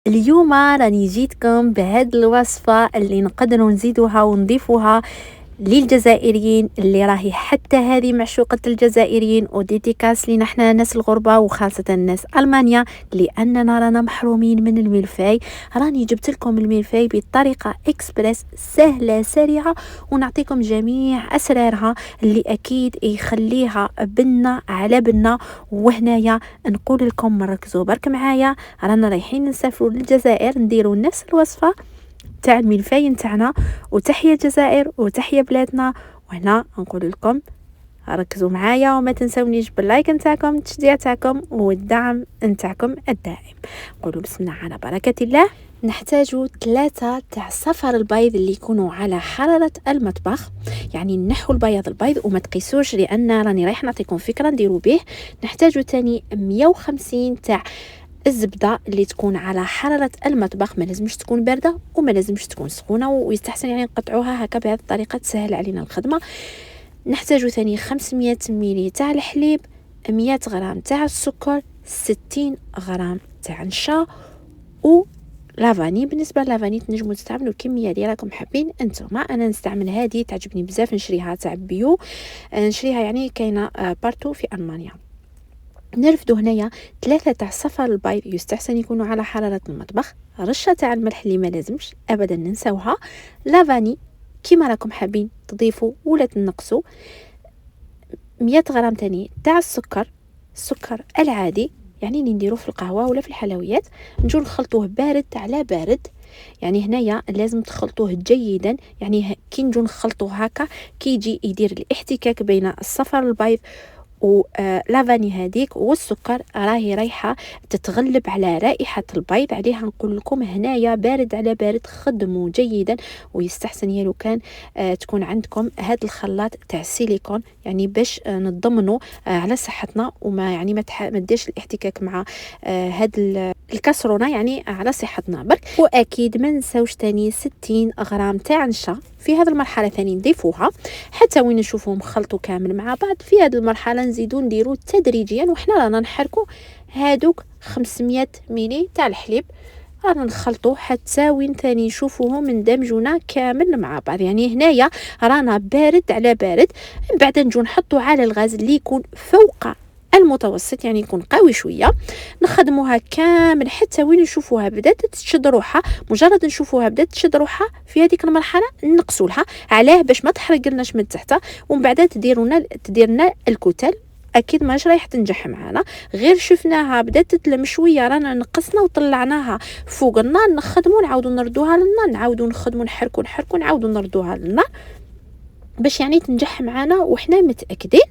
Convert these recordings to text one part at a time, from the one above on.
اليوم راني جيتكم بهاد الوصفة اللي نقدروا نزيدوها ونضيفوها للجزائريين اللي راهي حتى هذه معشوقة الجزائريين وديديكاس لينا حنا ناس الغربة وخاصة ناس ألمانيا لأننا رانا محرومين من الملفاي. راني جبت لكم الملفاي بطريقة إكسبريس سهلة سريعة ونعطيكم جميع أسرارها اللي أكيد يخليها بنا على بنا. وهنايا نقول لكم ركزوا برك معايا، رانا رايحين نسافروا للجزائر نديروا نفس الوصفة تاع الملفاي نتاعنا. وتحية الجزائر وتحية بلادنا. وهنا نقول لكم ركزوا معايا وما تنسونيش باللايك نتاعكم التشجيع تاعكم والدعم نتاعكم الدائم. نقولوا بسم الله على بركة الله. نحتاج 3 تاع صفر البيض اللي يكونوا على حرارة المطبخ، يعني نحو البيض وما تقيسوش لان راني رايح نعطيكم فكرة نديروا به. نحتاج تاني 150 تاع الزبده اللي تكون على حراره المطبخ، ما لازمش تكون بارده وما لازمش تكون سخونه، ويستحسن يعني نقطعوها هكا بهذه الطريقه تسهل علينا الخدمه. نحتاج ثاني 500 ملي تاع الحليب، 100 غرام تاع السكر، 60 غرام تاع النشا و لافاني. بالنسبه لافاني تنجموا تستعملوا الكميه اللي راكم حابين انتما. انا نستعمل هذه تعجبني بزاف، نشريها تاع بيو، نشريها يعني كاينه بارتو في المانيا. نرفدو هنايا 3 تاع صفر البيض يستحسن يكونوا على حرارة المطبخ، رشة تاع الملح اللي ما لازمش ابدا ننسوها، لافاني كيما راكم حابين تضيفوا ولا تنقصوا، 100 غرام تاني تاع السكر العادي يعني اللي نديروه في القهوة ولا في الحلويات. نجو نخلطوه بارد على بارد، يعني هنايا لازم تخلطوه جيدا، يعني كي نجو نخلطوه هكا كي يجي يدير الاحتكاك بين الصفر البيض ولافاني هذيك والسكر راهي رايحه تتغلب على رائحه البيض. عليها نقول لكم هنايا بارد على بارد خدموا جيدا، ويستحسن يا لو كان تكون عندكم هذا الخلاط تاع السيليكون، يعني باش نضمنوا على صحتنا وما يعني ما ديرش الاحتكاك مع هذا الكسرونه يعني على صحتنا برك. واكيد ما نساوش تاني 60 غرام تاع نشا في هذه المرحله ثاني نضيفوها حتى وين نشوفهم خلطوا كامل مع بعض. في هذه المرحله نزيدو نديرو تدريجيا وحنا رانا نحركو هادوك 500 ملي تاع الحليب، رانا نخلطوه حتى وين ثاني نشوفوهم اندمجونا كامل مع بعض. يعني هنايا رانا بارد على بارد، من بعد نجو نحطو على الغاز اللي يكون فوق المتوسط يعني يكون قوي شويه، نخدموها كامل حتى وين نشوفوها بدات تشد روحها. مجرد نشوفوها بدات تشد روحها في هذيك المرحله نقصوا لها، علاه باش ما تحرق لناش من تحت. ومن بعد تديرنا الكتل، اكيد ماش رايح تنجح معنا، غير شفناها بدات تتلم شويه رانا نقصنا وطلعناها فوق النار، نخدموا نعاودوا نردوها للنار، نعاودوا نخدموا نحركوا نعاودوا نردوها للنار باش يعني تنجح معنا وحنا متاكدين.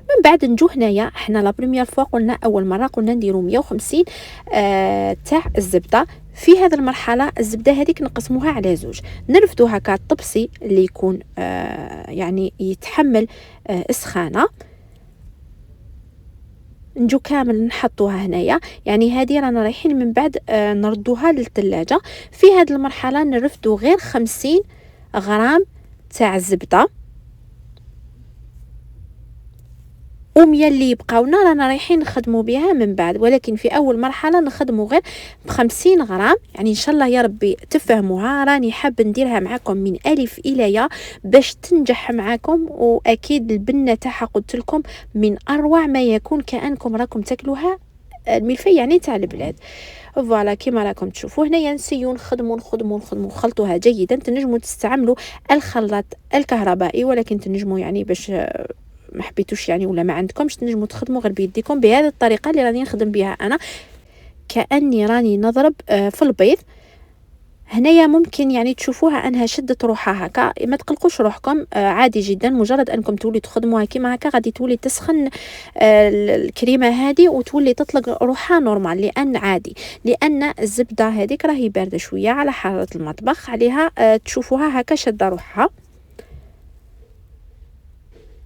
من بعد نجو هنايا حنا لا بريمير فوا قلنا اول مره قلنا نديرو 150 تاع الزبده. في هذه المرحله الزبده هذيك نقسموها على زوج، نرفدو هكا الطبسي اللي يكون يعني يتحمل السخانه، نجو كامل نحطوها هنايا. يعني هذه رانا رايحين من بعد نردوها للثلاجه. في هذه المرحله نرفدو غير 50 غرام تاع الزبده، ومية اللي يبقاونا رانا رايحين نخدموا بها من بعد، ولكن في اول مرحله نخدموا غير ب50 غرام. يعني ان شاء الله يا ربي تفهموها، راني حابه نديرها معكم من الف الى ياء باش تنجح معكم. واكيد البنه تاعها قلت لكم من اروع ما يكون، كانكم راكم تاكلوها الملفي يعني تاع البلاد. فوالا كيما راكم تشوفوا هنايا نسيو نخدموا خلطوها جيدا. تنجموا تستعملوا الخلاط الكهربائي، ولكن تنجموا يعني باش ما حبيتوش يعني ولا ما عندكمش تنجموا تخدموا غير بيديكم بهذه الطريقه اللي راني نخدم بها انا، كاني راني نضرب في البيض. هنايا ممكن يعني تشوفوها انها شدت روحها هكا، ما تقلقوش روحكم عادي جدا. مجرد انكم تولي تخدموها كيما هكا غادي تولي تسخن الكريمه هذه وتولي تطلق روحها نورمال، لان عادي لان الزبده هذيك راهي بارده شويه على حراره المطبخ، عليها تشوفوها هكا شاده روحها.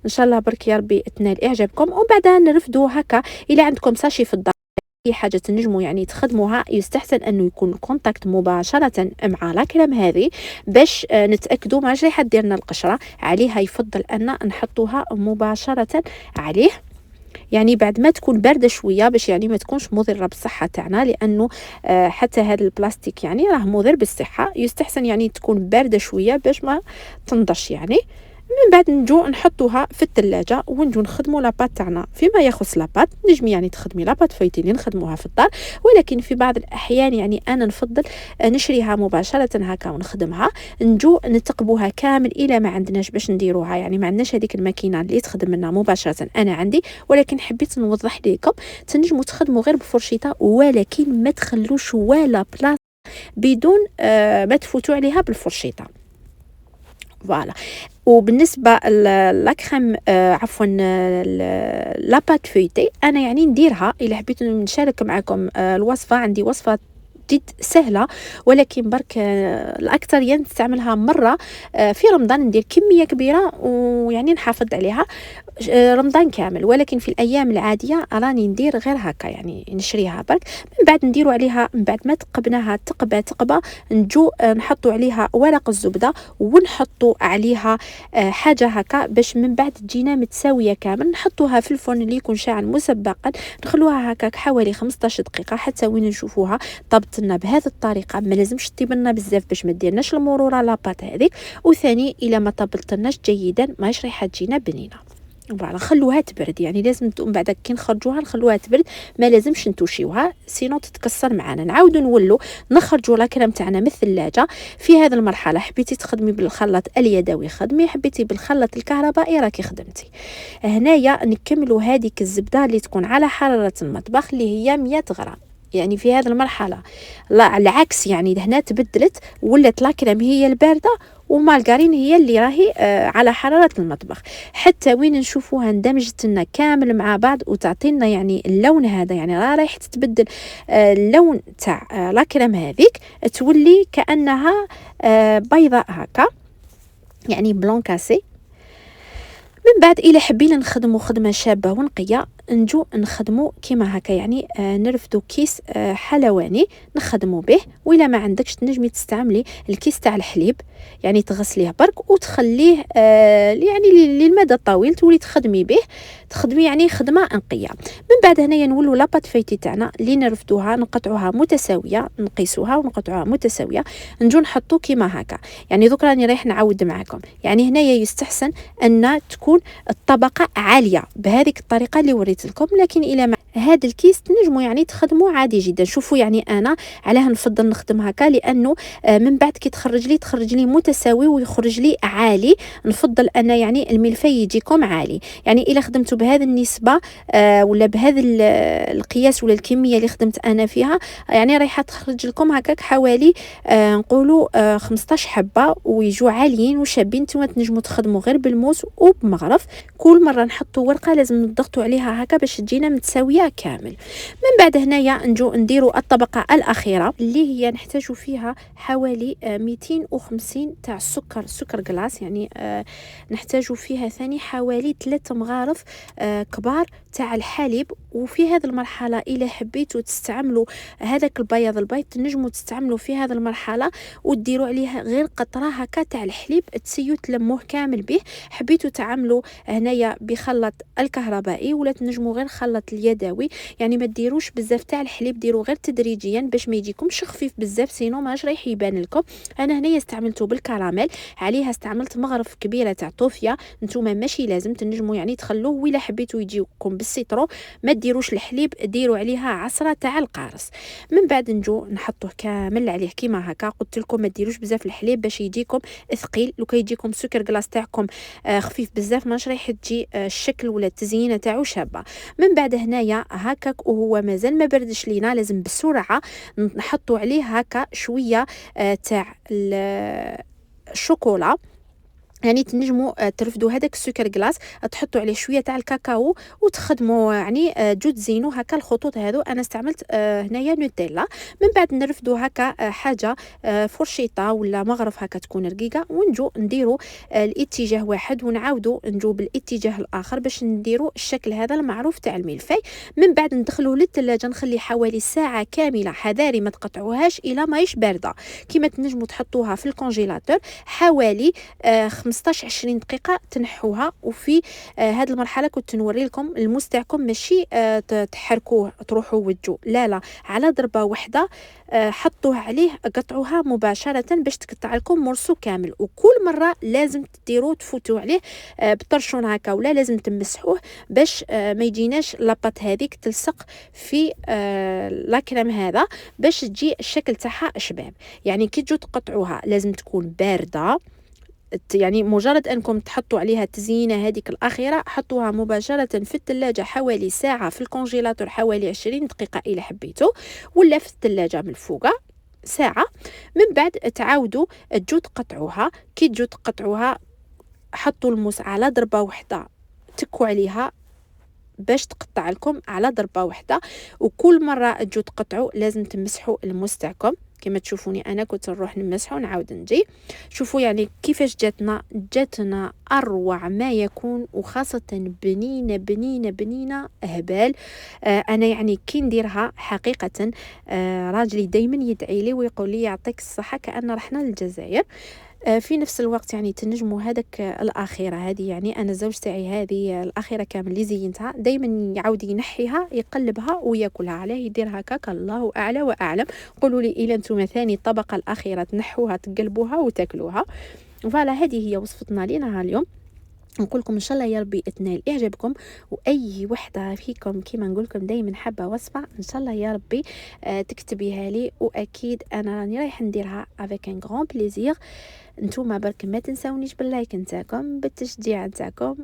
ان شاء الله برك يا ربي تنال اعجابكم. وبعدها نرفدو هكا. الى عندكم ساشي في الدار اي حاجه تنجموا يعني تخدموها، يستحسن انه يكون كونتاكت مباشره مع لاكريم هذه باش نتاكدوا ما جاي حد ديرنا القشره عليها. يفضل ان نحطوها مباشره عليه يعني بعد ما تكون بارده شويه باش يعني ما تكونش مضره بالصحه تاعنا، لانه حتى هذا البلاستيك يعني راه مضر بالصحه. يستحسن يعني تكون بارده شويه باش ما تنضش يعني. من بعد نجو نحطوها في الثلاجه ونجو نخدموا لاباط تاعنا. فيما يخص لاباط نجمي يعني تخدمي لاباط فايتي اللي نخدموها في الدار، ولكن في بعض الاحيان يعني انا نفضل نشريها مباشره هكا ونخدمها. نجو نتقبوها كامل الى ما عندناش باش نديروها، يعني ما عندناش هذيك الماكينه اللي تخدم لنا مباشره، انا عندي، ولكن حبيت نوضح لكم تنجموا تخدموا غير بفرشيطه، ولكن ما تخلوش ولا بلاصه بدون ما تفوتوا عليها بالفرشيطه. فوالا. وبالنسبه لاكريم عفوا لاباط فويتي، انا يعني نديرها الا حبيت نشارك معكم الوصفه. عندي وصفه جد سهله، ولكن برك الاكثريه نستعملها مره في رمضان، ندير كميه كبيره ويعني نحافظ عليها رمضان كامل. ولكن في الايام العاديه راني ندير غير هكا، يعني نشريها برك من بعد نديروا عليها، من بعد ما تقبناها تقبه نجو نحطوا عليها ورق الزبده ونحطوا عليها حاجه هكا باش من بعد تجينا متساويه كامل. نحطوها في الفرن اللي يكون شاعل مسبقا، نخلوها هكاك حوالي 15 دقيقه حتى وين نشوفوها طبت لنا بهذه الطريقه. ما لازمش تطيب لنا بزاف باش ما ديرناش المروره لاباط هذيك، وثاني الا ما طبلتناش جيدا ماهيش رايحه تجينا بنينه. فوالا نخلوها تبرد، يعني لازم من بعد كي نخرجوها نخلوها تبرد، ما لازمش نتوشيوها سينو تتكسر معنا. نعاودوا نولوا نخرجوا لاكريم تاعنا من الثلاجه. في هذه المرحله حبيتي تخدمي بالخلاط اليدوي خدمي، حبيتي بالخلاط الكهربائي راكي خدمتي. هنايا نكملوا هذيك الزبده اللي تكون على حراره المطبخ اللي هي 100 غرام. يعني في هذه المرحله لا العكس، يعني هنا تبدلت ولات لاكريم هي البارده ومارغرين هي اللي راهي على حراره المطبخ، حتى وين نشوفوها اندمجت لنا كامل مع بعض وتعطينا يعني اللون هذا. يعني رايح تتبدل اللون تاع لاكريم هذيك تولي كانها بيضاء هكا، يعني بلون كاسي. من بعد الى حبينا نخدموا خدمه شابه ونقيه نجو نخدموا كيما هكا، يعني نرفدوا كيس حلواني نخدموا به. وإلا ما عندكش تنجمي تستعملي الكيس تاع الحليب، يعني تغسليه برك وتخليه يعني للمدى الطويل تولي تخدمي به، تخدمي يعني خدمه انقيه. من بعد هنايا نولوا لاباط فايتي تاعنا اللي نرفدوها نقطعوها متساويه، نقيسوها ونقطعوها متساويه، نجو نحطو كيما هكا. يعني دوك راني رايح نعاود معكم، يعني هنايا يستحسن ان تكون الطبقه عاليه بهذيك الطريقه اللي وريت لكم. لكن الى ما هذا الكيس تنجموا يعني تخدموا عادي جدا. شوفوا يعني انا علاه نفضل نخدم هكا، لانه من بعد كي تخرج لي متساوي ويخرج لي عالي. نفضل انا يعني الملفي يجيكم عالي. يعني الا خدمتوا بهذه النسبه ولا بهذا القياس ولا الكميه اللي خدمت انا فيها، يعني رايحه تخرج لكم هكاك حوالي نقولوا 15 حبه ويجوا عاليين وشابين. نتوما تنجموا تخدموا غير بالموس وبمغرف. كل مره نحطوا ورقه لازم نضغطوا عليها هكا باش تجينا متساويه كامل. من بعد هنايا نجو نديروا الطبقه الاخيره اللي هي نحتاجوا فيها حوالي 250 تاع السكر، سكر كلاص. يعني نحتاجوا فيها ثاني حوالي 3 مغارف كبار تاع الحليب. وفي هذه المرحله الى حبيتوا تستعملوا هذاك البيض تنجموا تستعملوا في هذه المرحله وديروا عليها غير قطره هكا تاع الحليب تسيو تلموه كامل به. حبيتوا تعملوا هنايا بخلط الكهربائي ولا تنجموا غير خلط اليدوي، يعني ما ديروش بزاف تاع الحليب، ديروا غير تدريجيا باش ما يجيكمش خفيف بزاف سينو ماش رايح يبان لكم. انا هنايا استعملته بالكراميل، عليها استعملت مغرف كبيره تاع طوفيا. نتوما ماشي لازم تنجموا يعني تخلوه، ولا حبيتوا يجيكم بالسيترو ما ديروش الحليب، ديروا عليها عصره تاع القارص. من بعد نجو نحطوه كامل عليه كيما هكا. قلت لكم ما ديروش بزاف الحليب باش يجيكم ثقيل. لو كيجيكم سكر كلاص تاعكم خفيف بزاف ماش رايح تجي الشكل ولا التزيينه تاعو شابه. من بعد هنايا هكاك وهو مازال ما بردش لينا، لازم بسرعه نحطوا عليه هكا شويه تاع الشوكولا. يعني تنجموا ترفدوا هذاك السكر كلاص تحطوا عليه شويه تاع الكاكاو وتخدموا يعني جو تزينوا هكا الخطوط هذو. انا استعملت هنايا نوتيلا. من بعد نرفدوا هكا حاجه فرشيطه ولا مغرف هكا تكون رقيقه، ونجو نديروا الاتجاه واحد ونعاودوا نجو بالاتجاه الاخر باش نديروا الشكل هذا المعروف تاع الملفي. من بعد ندخلوه للثلاجه نخليه حوالي ساعه كامله. حذاري ما تقطعوهاش الى ما يش بارده. كيما تنجموا تحطوها في الكونجيلاتور حوالي 15-20 دقيقة تنحوها. وفي هاد المرحلة كنت نوري لكم الموس تاعكم ماشي تحركوه تروحوا وتجو، لا على ضربة واحدة حطوه عليه، قطعوها مباشرة باش تقطع لكم مرسو كامل. وكل مرة لازم تديروا تفوتوا عليه بالطرشون هكا، ولا لازم تمسحوه باش ما يجيناش لاباط هذيك تلصق في لاكريم هذا، باش تجي الشكل تاعها شباب. يعني كي تجوا تقطعوها لازم تكون باردة، يعني مجرد انكم تحطوا عليها التزيينه هذيك الاخيره، حطوها مباشره في الثلاجه حوالي ساعه، في الكونجيلاتور حوالي 20 دقيقه الى حبيتوا، ولا في الثلاجه من فوق ساعه. من بعد تعاودوا تجوا تقطعوها. كي تجوا تقطعوها حطوا الموس على ضربه واحده، تكوا عليها باش تقطع لكم على ضربه واحده. وكل مره تجوا تقطعوا لازم تمسحوا الموس تاعكم كما تشوفوني انا كنت نروح نمسحه ونعاود نجي. شوفوا يعني كيفاش جاتنا اروع ما يكون، وخاصه بنينه بنينه بنينه هبال. انا يعني كي نديرها حقيقه راجلي دائما يدعي لي ويقول لي يعطيك الصحه، كأن رحنا للجزائر. في نفس الوقت يعني تنجموا هذاك الأخيرة هذه، يعني أنا الزوج تاعي هذه الأخيرة كامل اللي زينتها دايما يعاود ينحيها يقلبها وياكلها، عليه يدير هكاك الله أعلى وأعلم. قولوا لي إلا نتوما ثاني طبقة الأخيرة تنحوها تقلبوها وتاكلوها. فوالا هذه هي وصفتنا لنا اليوم. نقول لكم ان شاء الله يا ربي تنال اعجابكم، واي وحده فيكم كيما نقول لكم دائما حابه وصفه ان شاء الله يا ربي تكتبيها لي، واكيد انا راني رايحه نديرها افيك ان غران بليزير. نتوما برك ما تنساونيش باللايك نتاعكم، بالتشجيع نتاعكم،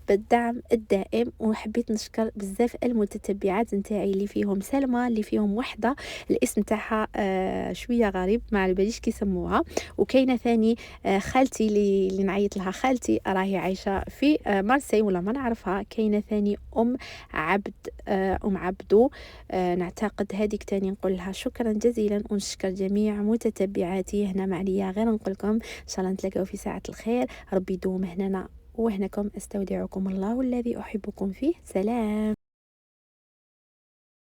بالدعم الدائم. وحبيت نشكر بزاف المتتبعات نتاعي اللي فيهم سلمى، اللي فيهم وحده الاسم تاعها شويه غريب ما على باليش كي يسموها، وكاينه ثاني خالتي اللي نعيط لها، خالتي راهي عايشه في مارسي ولا ما نعرفها. كاينه ثاني ام عبدو نعتقد هذيك تاني نقول لها شكرا جزيلا، ونشكر جميع متتبعاتي. هنا معليا غير نقول لكم ان شاء الله نتلاقاو في ساعه الخير، ربي يدوم هنا وهناكم. استودعكم الله الذي احبكم فيه. سلام.